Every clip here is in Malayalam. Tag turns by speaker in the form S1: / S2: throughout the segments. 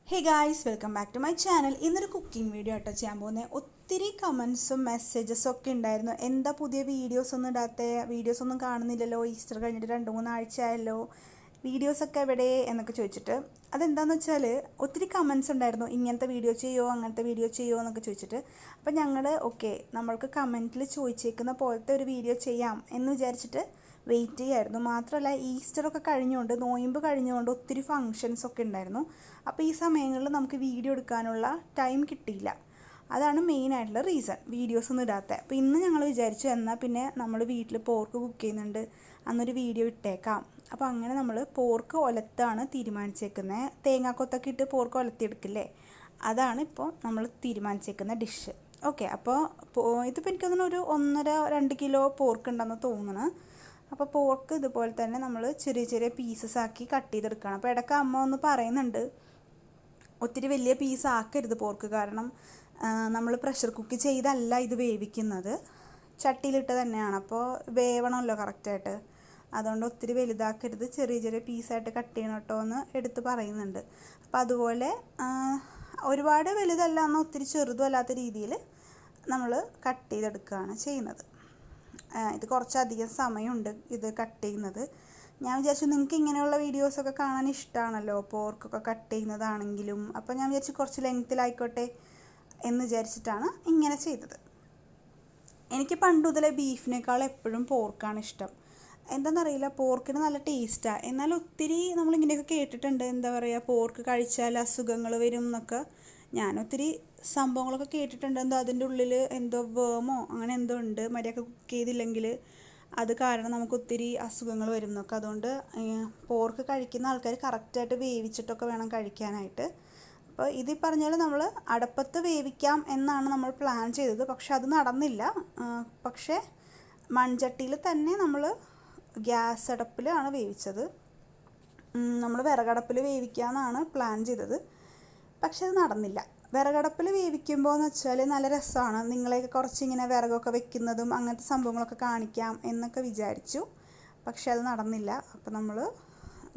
S1: Hey guys, welcome back to my channel. ഇന്നൊരു കുക്കിംഗ് വീഡിയോ ആട്ടോ ചെയ്യാൻ പോകുന്നത്. ഒത്തിരി കമൻസും മെസ്സേജസും ഒക്കെ ഉണ്ടായിരുന്നു. എന്താ പുതിയ വീഡിയോസ് ഒന്നും ഇടാത്ത, വീഡിയോസ് ഒന്നും കാണുന്നില്ലല്ലോ, ഈസ്റ്റർ കഴിഞ്ഞിട്ട് 2-3 ആഴ്ച ആയല്ലോ, വീഡിയോസൊക്കെ എവിടെ എന്നൊക്കെ ചോദിച്ചിട്ട്. അതെന്താണെന്ന് വെച്ചാൽ ഒത്തിരി കമൻസ് ഉണ്ടായിരുന്നു, ഇങ്ങനത്തെ വീഡിയോ ചെയ്യുമോ അങ്ങനത്തെ വീഡിയോ ചെയ്യുമോ എന്നൊക്കെ ചോദിച്ചിട്ട്. അപ്പം ഞങ്ങൾ നമ്മൾക്ക് കമൻറ്റിൽ ചോദിച്ചേക്കുന്ന പോലത്തെ ഒരു വീഡിയോ ചെയ്യാം എന്ന് വിചാരിച്ചിട്ട് വെയിറ്റ് ചെയ്യായിരുന്നു. മാത്രമല്ല ഈസ്റ്ററൊക്കെ കഴിഞ്ഞുകൊണ്ട്, നോയമ്പ് കഴിഞ്ഞുകൊണ്ട് ഒത്തിരി ഫങ്ഷൻസൊക്കെ ഉണ്ടായിരുന്നു. അപ്പോൾ ഈ സമയങ്ങളിൽ നമുക്ക് വീഡിയോ എടുക്കാനുള്ള ടൈം കിട്ടിയില്ല. അതാണ് മെയിനായിട്ടുള്ള റീസൺ വീഡിയോസ് ഒന്നും ഇടാത്ത. അപ്പോൾ ഇന്ന് ഞങ്ങൾ വിചാരിച്ചു എന്നാൽ പിന്നെ നമ്മൾ വീട്ടിൽ പോർക്ക് കുക്ക് ചെയ്യുന്നുണ്ട്, അന്നൊരു വീഡിയോ ഇട്ടേക്കാം. അപ്പോൾ അങ്ങനെ നമ്മൾ പോർക്ക് ഒലത്താണ് തീരുമാനിച്ചേക്കുന്നത്. തേങ്ങാക്കൊത്തൊക്കെ ഇട്ട് പോർക്ക് ഒലത്തിയെടുക്കില്ലേ, അതാണ് ഇപ്പോൾ നമ്മൾ തീരുമാനിച്ചേക്കുന്ന ഡിഷ്. ഓക്കെ, അപ്പോൾ ഇതിപ്പോൾ എനിക്ക് തോന്നുന്നു ഒരു 1.5-2 കിലോ പോർക്ക് ഉണ്ടെന്ന് തോന്നുന്നു. അപ്പോൾ പോർക്ക് ഇതുപോലെ തന്നെ നമ്മൾ ചെറിയ ചെറിയ പീസസ് ആക്കി കട്ട് ചെയ്തെടുക്കണം. അപ്പോൾ ഇടയ്ക്ക് അമ്മ ഒന്ന് പറയുന്നുണ്ട്, ഒത്തിരി വലിയ പീസ് ആക്കരുത് പോർക്ക്, കാരണം നമ്മൾ പ്രഷർ കുക്ക് ചെയ്തല്ല ഇത് വേവിക്കുന്നത്, ചട്ടിയിലിട്ട് തന്നെയാണ്. അപ്പോൾ വേവണമല്ലോ കറക്റ്റായിട്ട്, അതുകൊണ്ട് ഒത്തിരി വലുതാക്കരുത്, ചെറിയ ചെറിയ പീസായിട്ട് കട്ട് ചെയ്യണം കേട്ടോ എന്ന് എടുത്ത് പറയുന്നുണ്ട്. അപ്പോൾ അതുപോലെ ഒരുപാട് വലുതല്ല എന്നാൽ ഒത്തിരി ചെറുതും അല്ലാത്ത രീതിയിൽ നമ്മൾ കട്ട് ചെയ്തെടുക്കുകയാണ് ചെയ്യുന്നത്. ഇത് കുറച്ചധികം സമയമുണ്ട് ഇത് കട്ട് ചെയ്യുന്നത്. ഞാൻ വിചാരിച്ചു നിങ്ങൾക്ക് ഇങ്ങനെയുള്ള വീഡിയോസൊക്കെ കാണാൻ ഇഷ്ടമാണല്ലോ, പോർക്കൊക്കെ കട്ട് ചെയ്യുന്നതാണെങ്കിലും. അപ്പോൾ ഞാൻ വിചാരിച്ചു കുറച്ച് ലെങ്ത്തിലായിക്കോട്ടെ എന്ന് വിചാരിച്ചിട്ടാണ് ഇങ്ങനെ ചെയ്തത്. എനിക്ക് പണ്ട് മുതലേ ബീഫിനേക്കാൾ എപ്പോഴും പോർക്കാണ് ഇഷ്ടം. എന്താണെന്നറിയില്ല, പോർക്കിന് നല്ല ടേസ്റ്റാണ്. എന്നാൽ ഒത്തിരി നമ്മളിങ്ങനെയൊക്കെ കേട്ടിട്ടുണ്ട്, എന്താ പറയുക, പോർക്ക് കഴിച്ചാൽ അസുഖങ്ങൾ വരും എന്നൊക്കെ. ഞാനൊത്തിരി സംഭവങ്ങളൊക്കെ കേട്ടിട്ടുണ്ട്. എന്തോ അതിൻ്റെ ഉള്ളിൽ എന്തോ വേമോ അങ്ങനെ എന്തോ ഉണ്ട്, മര്യാദക്ക് കുക്ക് ചെയ്തില്ലെങ്കിൽ അത് കാരണം നമുക്ക് ഒത്തിരി അസുഖങ്ങൾ വരും എന്നൊക്കെ. അതുകൊണ്ട് പോർക്ക് കഴിക്കുന്ന ആൾക്കാർ കറക്റ്റായിട്ട് വേവിച്ചിട്ടൊക്കെ വേണം കഴിക്കാനായിട്ട്. അപ്പോൾ ഇത് പറഞ്ഞാൽ നമ്മൾ അടപ്പത്ത് വേവിക്കാം എന്നാണ് നമ്മൾ പ്ലാൻ ചെയ്തത്, പക്ഷെ അത് നടന്നില്ല. പക്ഷേ മൺചട്ടിയിൽ തന്നെ നമ്മൾ ഗ്യാസ് അടുപ്പിലാണ് വേവിച്ചത്. നമ്മൾ വിറകടുപ്പിൽ വേവിക്കാമെന്നാണ് പ്ലാൻ ചെയ്തത്, പക്ഷെ അത് നടന്നില്ല. വിറകടുപ്പിൽ വേവിക്കുമ്പോൾ എന്ന് വെച്ചാൽ നല്ല രസമാണ്, നിങ്ങളെയൊക്കെ കുറച്ചിങ്ങനെ വിറകൊക്കെ വെക്കുന്നതും അങ്ങനത്തെ സംഭവങ്ങളൊക്കെ കാണിക്കാം എന്നൊക്കെ വിചാരിച്ചു, പക്ഷെ അത് നടന്നില്ല. അപ്പോൾ നമ്മൾ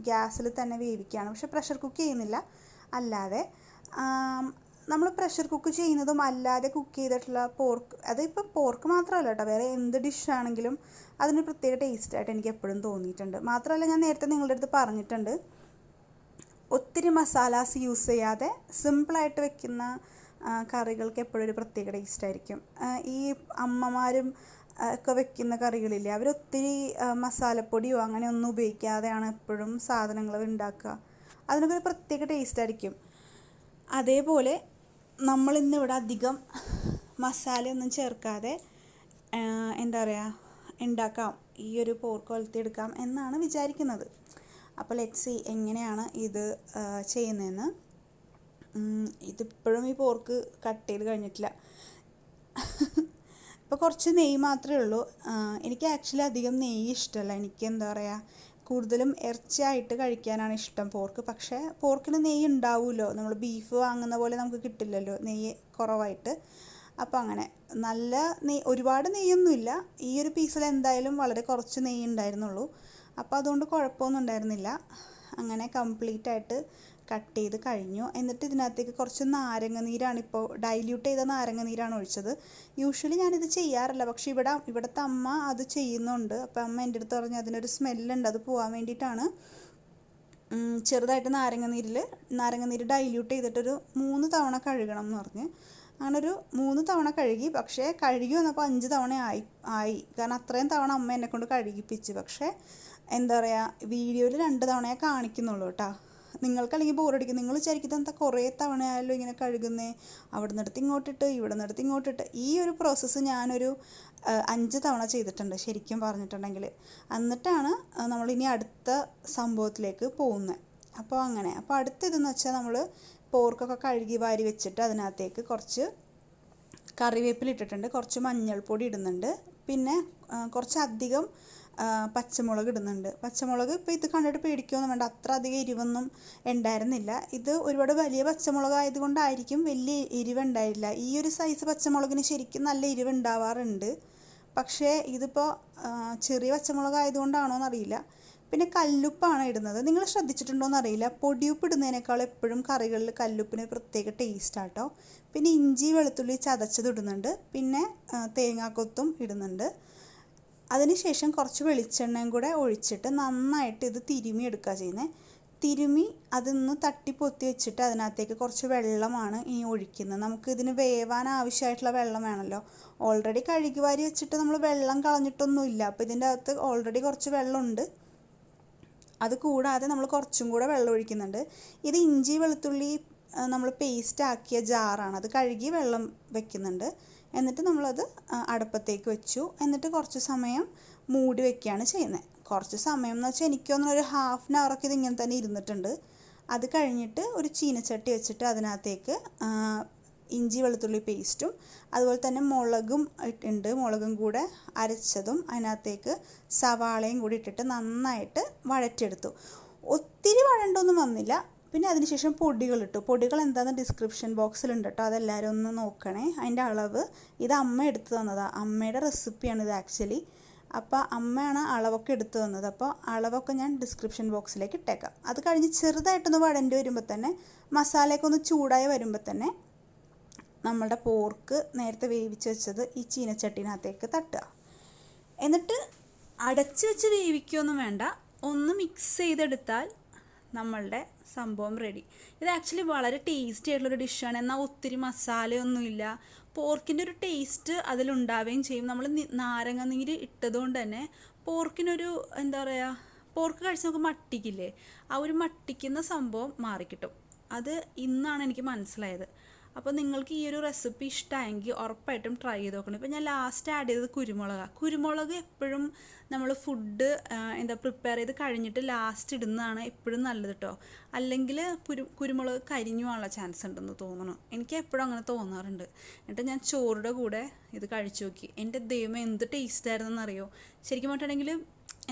S1: ഗ്യാസിൽ തന്നെ വേവിക്കുകയാണ്. പക്ഷെ പ്രഷർ കുക്ക് ചെയ്യുന്നില്ല, അല്ലാതെ നമ്മൾ പ്രഷർ കുക്ക് ചെയ്യുന്നതും അല്ലാതെ കുക്ക് ചെയ്തിട്ടുള്ള പോർക്ക്, അതിപ്പോൾ പോർക്ക് മാത്രമല്ല കേട്ടോ, വേറെ എന്ത് ഡിഷാണെങ്കിലും അതിന് പ്രത്യേക ടേസ്റ്റായിട്ട് എനിക്ക് എപ്പോഴും തോന്നിയിട്ടുണ്ട്. മാത്രമല്ല, ഞാൻ നേരത്തെ നിങ്ങളുടെ അടുത്ത് പറഞ്ഞിട്ടുണ്ട്, ഒത്തിരി മസാലാസ് യൂസ് ചെയ്യാതെ സിമ്പിളായിട്ട് വെക്കുന്ന കറികൾക്ക് എപ്പോഴും ഒരു പ്രത്യേക ടേസ്റ്റായിരിക്കും. ഈ അമ്മമാരും ഒക്കെ വെക്കുന്ന കറികളില്ലേ, അവരൊത്തിരി മസാലപ്പൊടിയോ അങ്ങനെയൊന്നും ഉപയോഗിക്കാതെയാണ് എപ്പോഴും സാധനങ്ങൾ ഉണ്ടാക്കുക. അതിനൊക്കെ ഒരു പ്രത്യേക ടേസ്റ്റായിരിക്കും. അതേപോലെ നമ്മളിന്നിവിടെ അധികം മസാലയൊന്നും ചേർക്കാതെ എന്താ പറയുക ഉണ്ടാക്കാം, ഈ ഒരു പോർക്ക് വളർത്തിയെടുക്കാം എന്നാണ് വിചാരിക്കുന്നത്. അപ്പോൾ ലെറ്റ്സ് സീ എങ്ങനെയാണ് ഇത് ചെയ്യുന്നതെന്ന്. ഇതിപ്പോഴും ഈ പോർക്ക് കട്ട് ചെയ്ത് കഴിഞ്ഞിട്ടില്ല. ഇപ്പോൾ കുറച്ച് നെയ്യ് മാത്രമേ ഉള്ളൂ. എനിക്ക് ആക്ച്വലി അധികം നെയ്യ് ഇഷ്ടമല്ല. എനിക്ക് എന്താ പറയുക, കൂടുതലും ഇറച്ചിയായിട്ട് കഴിക്കാനാണ് ഇഷ്ടം പോർക്ക്. പക്ഷേ പോർക്കിന് നെയ്യ് ഉണ്ടാവുമല്ലോ, നമ്മൾ ബീഫ് വാങ്ങുന്ന പോലെ നമുക്ക് കിട്ടില്ലല്ലോ നെയ്യ് കുറവായിട്ട്. അപ്പോൾ അങ്ങനെ നല്ല ഒരുപാട് നെയ്യൊന്നുമില്ല. ഈ ഒരു പീസിൽ എന്തായാലും വളരെ കുറച്ച് നെയ്യ് ഉണ്ടായിരുന്നുള്ളൂ. അപ്പോൾ അതുകൊണ്ട് കുഴപ്പമൊന്നും ഉണ്ടായിരുന്നില്ല. അങ്ങനെ കംപ്ലീറ്റായിട്ട് കട്ട് ചെയ്ത് കഴിഞ്ഞു. എന്നിട്ട് ഇതിനകത്തേക്ക് കുറച്ച് നാരങ്ങ നീരാണ്, ഇപ്പോൾ ഡൈല്യൂട്ട് ചെയ്ത നാരങ്ങ നീരാണ് ഒഴിച്ചത്. യൂഷ്വലി ഞാനിത് ചെയ്യാറില്ല, പക്ഷേ ഇവിടുത്തെ അമ്മ അത് ചെയ്യുന്നുണ്ട്. അപ്പോൾ അമ്മ എൻ്റെ അടുത്ത് പറഞ്ഞ് അതിനൊരു സ്മെല്ലുണ്ട്, അത് പോകാൻ വേണ്ടിയിട്ടാണ് ചെറുതായിട്ട് നാരങ്ങ നീര് ഡൈല്യൂട്ട് ചെയ്തിട്ടൊരു 3 തവണ കഴുകണം എന്ന് പറഞ്ഞ്. അങ്ങനെ ഒരു 3 തവണ കഴുകി. പക്ഷേ കഴുകി വന്നപ്പോൾ 5 തവണ ആയി, കാരണം അത്രയും തവണ അമ്മ എന്നെക്കൊണ്ട് കഴുകിപ്പിച്ച്. പക്ഷേ എന്താ പറയുക, വീഡിയോയിൽ 2 തവണയെ കാണിക്കുന്നുള്ളൂ കേട്ടോ. നിങ്ങൾക്കല്ലെങ്കിൽ ബോറടിക്കും, നിങ്ങൾ വിചാരിക്കുന്നത് എന്താ കുറേ തവണ ആയാലും ഇങ്ങനെ കഴുകുന്നേ, അവിടെ നിന്നെടുത്ത് ഇങ്ങോട്ടിട്ട് ഇവിടെ നിന്നെടുത്ത് ഇങ്ങോട്ടിട്ട്. ഈ ഒരു പ്രോസസ്സ് ഞാനൊരു 5 തവണ ചെയ്തിട്ടുണ്ട് ശരിക്കും പറഞ്ഞിട്ടുണ്ടെങ്കിൽ. എന്നിട്ടാണ് നമ്മളിനി അടുത്ത സംഭവത്തിലേക്ക് പോകുന്നത്. അപ്പോൾ അങ്ങനെ, അപ്പോൾ അടുത്തതെന്ന് വെച്ചാൽ നമ്മൾ പോർക്കൊക്കെ കഴുകി വാരി വെച്ചിട്ട് അതിനകത്തേക്ക് കുറച്ച് കറിവേപ്പില ഇട്ടിട്ടുണ്ട്, കുറച്ച് മഞ്ഞൾപ്പൊടി ഇടുന്നുണ്ട്, പിന്നെ കുറച്ചധികം പച്ചമുളക് ഇടുന്നുണ്ട്. പച്ചമുളക് ഇപ്പോൾ ഇത് കണ്ടിട്ട് പേടിക്കുകയൊന്നും വേണ്ട, അത്ര അധികം എരിവൊന്നും ഉണ്ടായിരുന്നില്ല. ഇത് ഒരുപാട് വലിയ പച്ചമുളക് ആയതുകൊണ്ടായിരിക്കും വലിയ എരിവുണ്ടായില്ല. ഈ ഒരു സൈസ് പച്ചമുളകിന് ശരിക്കും നല്ല എരിവുണ്ടാവാറുണ്ട്. പക്ഷേ ഇതിപ്പോൾ ചെറിയ പച്ചമുളക് ആയതുകൊണ്ടാണോ എന്നറിയില്ല, പിന്നെ കല്ലുപ്പാണ് ഇടുന്നത്. നിങ്ങൾ ശ്രദ്ധിച്ചിട്ടുണ്ടോ എന്നറിയില്ല, പൊടിയുപ്പ് ഇടുന്നതിനേക്കാൾ എപ്പോഴും കറികളിൽ കല്ലുപ്പിന് പ്രത്യേക ടേസ്റ്റാട്ടോ. പിന്നെ ഇഞ്ചി വെളുത്തുള്ളി ചതച്ചത് ഇടുന്നുണ്ട്, പിന്നെ തേങ്ങാക്കൊത്തും ഇടുന്നുണ്ട്. അതിനുശേഷം കുറച്ച് വെളിച്ചെണ്ണയും കൂടെ ഒഴിച്ചിട്ട് നന്നായിട്ട് ഇത് തിരുമി എടുക്കുക ചെയ്യുന്നത്. തിരുമി അതൊന്ന് തട്ടിപ്പൊത്തി വെച്ചിട്ട് അതിനകത്തേക്ക് കുറച്ച് വെള്ളമാണ് ഇനി ഒഴിക്കുന്നത്. നമുക്ക് ഇതിന് വേവാൻ ആവശ്യമായിട്ടുള്ള വെള്ളം വേണമല്ലോ. ഓൾറെഡി കഴുകി വാരി വെച്ചിട്ട് നമ്മൾ വെള്ളം കളഞ്ഞിട്ടൊന്നുമില്ല, അപ്പോൾ ഇതിൻ്റെ അകത്ത് ഓൾറെഡി കുറച്ച് വെള്ളമുണ്ട്. അത് കൂടാതെ നമ്മൾ കുറച്ചും കൂടെ വെള്ളം ഒഴിക്കുന്നുണ്ട്. ഇത് ഇഞ്ചി വെളുത്തുള്ളി നമ്മൾ പേസ്റ്റ് ആക്കിയ ജാറാണ്, അത് കഴുകി വെള്ളം വെക്കുന്നുണ്ട്. എന്നിട്ട് നമ്മളത് അടുപ്പത്തേക്ക് വെച്ചു. എന്നിട്ട് കുറച്ച് സമയം മൂടി വെക്കുകയാണ് ചെയ്യുന്നത്. കുറച്ച് സമയം എന്ന് വെച്ചാൽ എനിക്ക് തോന്നുന്നു ഒരു ഹാഫ് ആൻ അവറൊക്കെ ഇത് ഇങ്ങനെ തന്നെ ഇരുന്നിട്ടുണ്ട്. അത് കഴിഞ്ഞിട്ട് ഒരു ചീനച്ചട്ടി വെച്ചിട്ട് അതിനകത്തേക്ക് ഇഞ്ചി വെളുത്തുള്ളി പേസ്റ്റും അതുപോലെ തന്നെ മുളകും ഉണ്ട്, മുളകും കൂടെ അരച്ചതും അതിനകത്തേക്ക് സവാളയും കൂടി ഇട്ടിട്ട് നന്നായിട്ട് വഴറ്റിയെടുത്തു. ഒത്തിരി വഴണ്ടൊന്നും വന്നില്ല. പിന്നെ അതിനുശേഷം പൊടികളിട്ടു. പൊടികൾ എന്താണെന്ന് ഡിസ്ക്രിപ്ഷൻ ബോക്സിലുണ്ട് കേട്ടോ, അതെല്ലാവരും ഒന്ന് നോക്കണേ. അതിൻ്റെ അളവ് ഇത് അമ്മ എടുത്തു തന്നതാണ്, അമ്മയുടെ റെസിപ്പിയാണ് ഇത് ആക്ച്വലി. അപ്പോൾ അമ്മയാണ് അളവൊക്കെ എടുത്തു തന്നത്. അപ്പോൾ അളവൊക്കെ ഞാൻ ഡിസ്ക്രിപ്ഷൻ ബോക്സിലേക്ക് ഇട്ടേക്കാം. അത് കഴിഞ്ഞ് ചെറുതായിട്ടൊന്ന് വഴണ്ടി വരുമ്പോൾ തന്നെ, മസാലയൊക്കെ ഒന്ന് ചൂടായി വരുമ്പോൾ തന്നെ നമ്മളുടെ പോർക്ക് നേരത്തെ വേവിച്ച് വെച്ചത് ഈ ചീനച്ചട്ടിനകത്തേക്ക് തട്ടുക. എന്നിട്ട് അടച്ച് വെച്ച് വേവിക്കുകയൊന്നും വേണ്ട, ഒന്ന് മിക്സ് ചെയ്തെടുത്താൽ നമ്മളുടെ സംഭവം റെഡി. ഇത് ആക്ച്വലി വളരെ ടേസ്റ്റി ആയിട്ടുള്ളൊരു ഡിഷാണ്. എന്നാൽ ഒത്തിരി മസാലയൊന്നുമില്ല. പോർക്കിൻ്റെ ഒരു ടേസ്റ്റ് അതിലുണ്ടാവുകയും ചെയ്യും. നമ്മൾ നാരങ്ങ നീര് ഇട്ടതുകൊണ്ട് തന്നെ പോർക്കിനൊരു എന്താ പറയുക, പോർക്ക് കഴിച്ച് നമുക്ക് മട്ടിക്കില്ലേ, ആ ഒരു മട്ടിക്കുന്ന സംഭവം മാറിക്കിട്ടും. അത് ഇന്നാണ് എനിക്ക് മനസ്സിലായത്. അപ്പോൾ നിങ്ങൾക്ക് ഈ ഒരു റെസിപ്പി ഇഷ്ടമായെങ്കിൽ ഉറപ്പായിട്ടും ട്രൈ ചെയ്ത് നോക്കണം. ഇപ്പോൾ ഞാൻ ലാസ്റ്റ് ആഡ് ചെയ്തത് കുരുമുളകാണ്. കുരുമുളക് എപ്പോഴും നമ്മൾ ഫുഡ് പ്രിപ്പയർ ചെയ്ത് കഴിഞ്ഞിട്ട് ലാസ്റ്റ് ഇടുന്നതാണ് എപ്പോഴും നല്ലത് കേട്ടോ. അല്ലെങ്കിൽ കുരുമുളക് കരിഞ്ഞു പോകാനുള്ള ചാൻസ് ഉണ്ടെന്ന് തോന്നുന്നു. എനിക്ക് എപ്പോഴും അങ്ങനെ തോന്നാറുണ്ട്. എന്നിട്ട് ഞാൻ ചോറിൻ്റെ കൂടെ ഇത് കഴിച്ചു നോക്കി. എൻ്റെ ദൈവം എന്ത് ടേസ്റ്റ് ആയിരുന്നെന്നറിയോ. ശരിക്കും പറഞ്ഞിട്ടുണ്ടെങ്കിൽ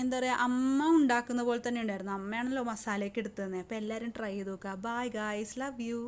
S1: എന്താ പറയുക, അമ്മ ഉണ്ടാക്കുന്ന പോലെ തന്നെ ഉണ്ടായിരുന്നു. അമ്മയാണല്ലോ മസാലയൊക്കെ എടുത്തു തന്നെ. അപ്പോൾ എല്ലാവരും ട്രൈ ചെയ്ത് നോക്കുക. Bye guys, love you.